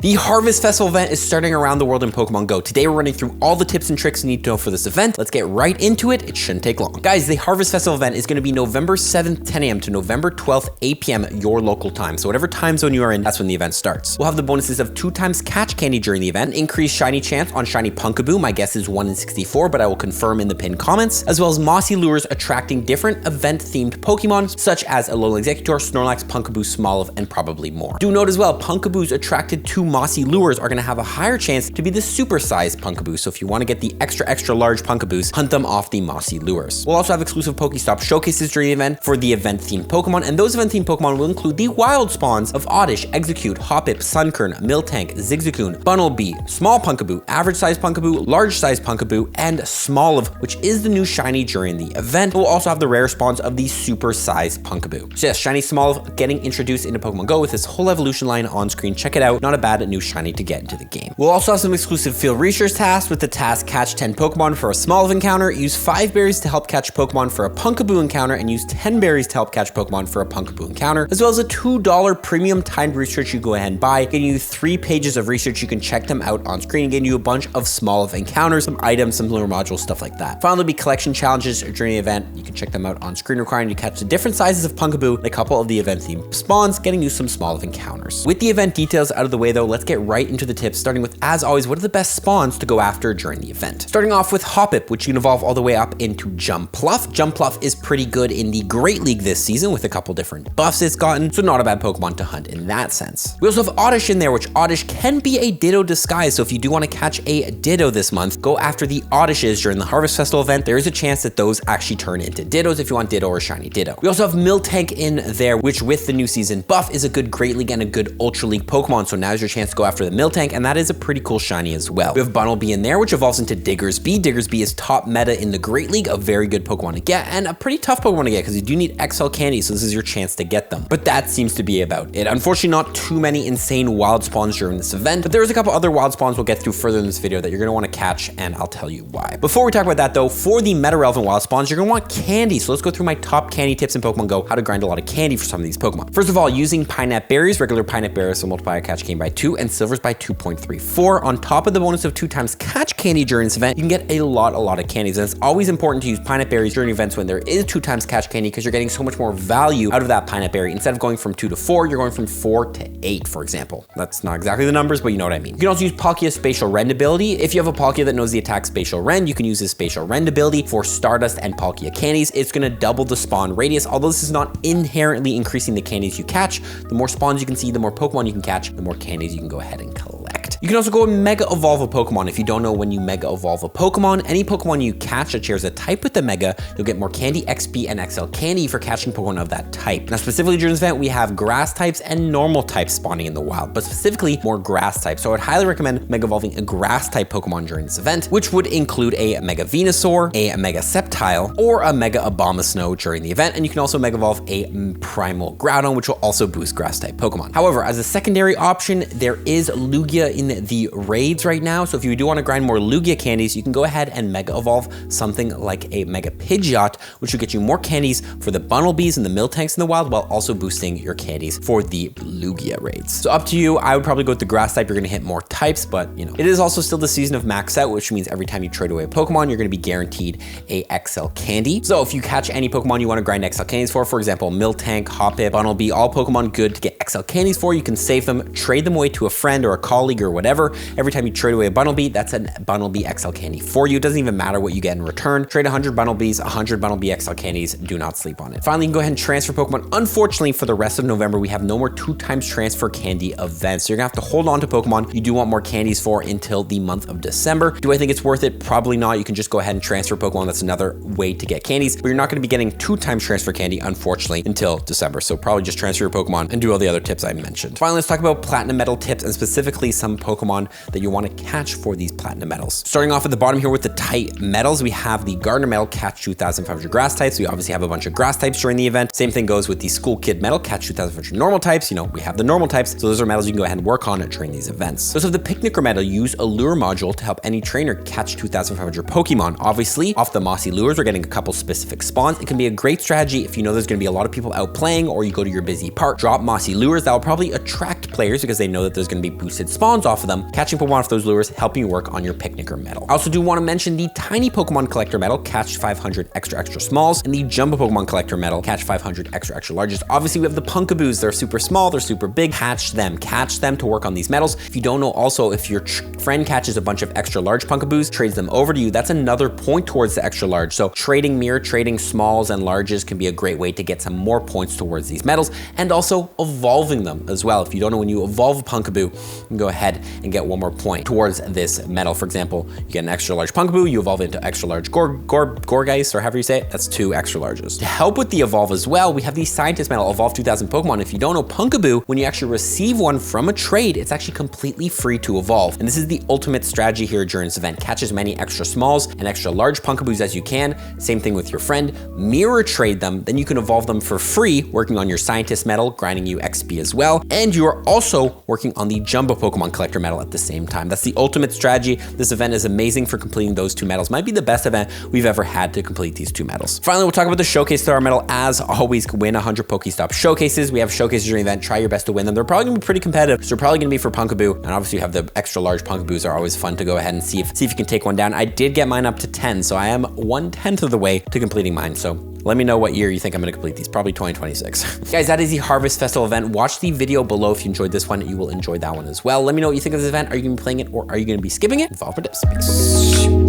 The Harvest Festival event is starting around the world in Pokemon Go. Today we're running through all the tips and tricks you need to know for this event. Let's get right into it. It shouldn't take long. Guys, the Harvest Festival event is going to be November 7th, 10 a.m. to November 12th, 8 p.m. your local time. So whatever time zone you are in, that's when the event starts. We'll have the bonuses of 2x catch candy during the event, increased shiny chance on shiny Pumpkaboo. My guess is 1 in 64, but I will confirm in the pinned comments, as well as mossy lures attracting different event-themed Pokemon, such as Alolan Exeggutor, Snorlax, Pumpkaboo, Smoliv, and probably more. Do note as well, Pumpkaboos attracted to mossy lures are going to have a higher chance to be the super-sized Pumpkaboo, so if you want to get the extra large Pumpkaboos, hunt them off the mossy lures. We'll also have exclusive Pokestop showcases during the event for the event-themed Pokemon, and those event-themed Pokemon will include the wild spawns of Oddish, Execute, Hoppip, Sunkern, Miltank, Zigzagoon, Bunnelby, Small Pumpkaboo, Average-sized Pumpkaboo, Large-sized Pumpkaboo, and Smoliv, which is the new shiny during the event. We'll also have the rare spawns of the super-sized Pumpkaboo. So yes, shiny Smoliv getting introduced into Pokemon Go with this whole evolution line on screen. Check it out. Not a bad new shiny to get into the game. We'll also have some exclusive field research tasks with the task catch 10 Pokemon for a Smoliv encounter, use 5 berries to help catch Pokemon for a Pumpkaboo encounter, and use 10 berries to help catch Pokemon for a Pumpkaboo encounter, as well as a $2 premium timed research you go ahead and buy, getting you 3 pages of research. You can check them out on screen, getting you a bunch of Smoliv encounters, some items, some lure modules, stuff like that. Finally, there'll be collection challenges during the event. You can check them out on screen, requiring you to catch the different sizes of Pumpkaboo and a couple of the event themed spawns, getting you some Smoliv encounters. With the event details out of the way though, let's get right into the tips, starting with, as always, what are the best spawns to go after during the event. Starting off with Hoppip, which you can evolve all the way up into Jumpluff. Jumpluff is pretty good in the Great League this season with a couple different buffs it's gotten, so not a bad Pokemon to hunt in that sense. We also have Oddish in there, which Oddish can be a Ditto disguise, so if you do want to catch a Ditto this month, go after the Oddishes during the Harvest Festival event. There is a chance that those actually turn into Dittos if you want Ditto or Shiny Ditto. We also have Miltank in there, which with the new season buff is a good Great League and a good Ultra League Pokemon, so now's your chance to go after the Miltank, and that is a pretty cool shiny as well. We have Bunnelby in there, which evolves into Diggersby. Diggersby is top meta in the Great League, a very good Pokemon to get, and a pretty tough Pokemon to get because you do need XL candy, so this is your chance to get them. But that seems to be about it. Unfortunately, not too many insane wild spawns during this event, but there's a couple other wild spawns we'll get through further in this video that you're going to want to catch, and I'll tell you why. Before we talk about that though, for the meta relevant wild spawns, you're going to want candy. So let's go through my top candy tips in Pokemon Go, how to grind a lot of candy for some of these Pokemon. First of all, using Pinap Berries. Regular Pinap Berries will multiply your catch candy by 2 and silvers by 2.34. On top of the bonus of 2x catch candy during this event, you can get a lot of candies. And it's always important to use Pinap Berries during events when there is 2x catch candy, because you're getting so much more value out of that Pinap Berry. Instead of going from 2 to 4, you're going from 4 to 8, for example. That's not exactly the numbers, but you know what I mean. You can also use Palkia's Spatial Rend ability. If you have a Palkia that knows the attack Spatial Rend, you can use his Spatial Rend ability for Stardust and Palkia candies. It's going to double the spawn radius, although this is not inherently increasing the candies you catch. The more spawns you can see, the more Pokemon you can catch, the more candies you can go ahead and collect. You can also go and Mega Evolve a Pokemon. If you don't know when you Mega Evolve a Pokemon, any Pokemon you catch that shares a type with the Mega, you'll get more Candy, XP, and XL Candy for catching Pokemon of that type. Now, specifically during this event, we have Grass types and Normal types spawning in the wild, but specifically more Grass types. So I would highly recommend Mega Evolving a Grass type Pokemon during this event, which would include a Mega Venusaur, a Mega Sceptile, or a Mega Abomasnow during the event. And you can also Mega Evolve a Primal Groudon, which will also boost Grass type Pokemon. However, as a secondary option, there is Lugia in the raids right now. So if you do want to grind more Lugia candies, you can go ahead and Mega Evolve something like a Mega Pidgeot, which will get you more candies for the Bunnelbys and the Miltanks in the wild, while also boosting your candies for the Lugia raids. So up to you. I would probably go with the Grass type. You're going to hit more types, but you know, it is also still the season of Max Out, which means every time you trade away a Pokemon, you're going to be guaranteed a XL candy. So if you catch any Pokemon you want to grind XL candies for example, Miltank, Hoppip, Bunnelby, all Pokemon good to get XL candies for, you can save them, trade them away to a friend or a colleague or whatever. Every time you trade away a Bunnelby, that's a Bunnelby XL candy for you. It doesn't even matter what you get in return. Trade 100 Bunnelbys, 100 Bunnelby XL candies. Do not sleep on it. Finally, you can go ahead and transfer Pokemon. Unfortunately, for the rest of November, we have no more 2x transfer candy events. So you're gonna have to hold on to Pokemon you do want more candies for until the month of December. Do I think it's worth it? Probably not. You can just go ahead and transfer Pokemon. That's another way to get candies, but you're not gonna be getting 2x transfer candy, unfortunately, until December. So probably just transfer your Pokemon and do all the other tips I mentioned. Finally, let's talk about Platinum Medal tips, and specifically some Pokemon that you want to catch for these Platinum Medals. Starting off at the bottom here with the type medals, we have the Gardner Medal, catch 2,500 grass types. We obviously have a bunch of grass types during the event. Same thing goes with the School Kid Medal, catch 2,500 normal types. You know, we have the normal types, so those are medals you can go ahead and work on during these events. So the Picnicker Medal, use a lure module to help any trainer catch 2,500 Pokemon. Obviously, off the mossy lures, we're getting a couple specific spawns. It can be a great strategy if you know there's going to be a lot of people out playing, or you go to your busy park, drop mossy lures that will probably attract players because they know that there's going to be boosted spawns off of them, catching Pokemon off those lures, helping you work on your Picnicker medal. I also do want to mention the Tiny Pokemon Collector medal, catch 500 extra smalls, and the Jumbo Pokemon Collector medal, catch 500 extra larges. Obviously, we have the Punkaboos. They're super small, they're super big. Catch them to work on these medals. If you don't know, also, if your friend catches a bunch of extra large Punkaboos, trades them over to you, that's another point towards the extra large. So trading smalls and larges can be a great way to get some more points towards these medals, and also evolving them as well. If you don't know, when you evolve a Punkaboo, you can go ahead and get one more point towards this medal. For example, you get an extra large Punkaboo, you evolve it into extra large Gorgeist, or however you say it, that's 2 extra larges. To help with the evolve as well, we have the Scientist medal, evolve 2000 Pokemon. If you don't know, Punkaboo, when you actually receive one from a trade, it's actually completely free to evolve. And this is the ultimate strategy here during this event. Catch as many extra smalls and extra large Punkaboos as you can. Same thing with your friend. Mirror trade them, then you can evolve them for free, working on your Scientist medal, grinding you XP as well. And you are also working on the Jumbo Pokemon Collector medal at the same time. That's the ultimate strategy. This event is amazing for completing those 2 medals. Might be the best event we've ever had to complete these 2 medals. Finally, we'll talk about the Showcase Star medal. As always, win 100 Pokestop showcases. We have showcases during the event. Try your best to win them. They're probably gonna be pretty competitive. So they're probably gonna be for Punkaboo. And obviously you have the extra large Punkaboos are always fun to go ahead and see if you can take one down. I did get mine up to 10, so I am 1/10 of the way to completing mine. So let me know what year you think I'm gonna complete these. Probably 2026. Guys, that is the Harvest Festival event. Watch the video below if you enjoyed this one. You will enjoy that one as well. Let me know what you think of this event. Are you gonna be playing it, or are you gonna be skipping it? Follow for tips. Peace.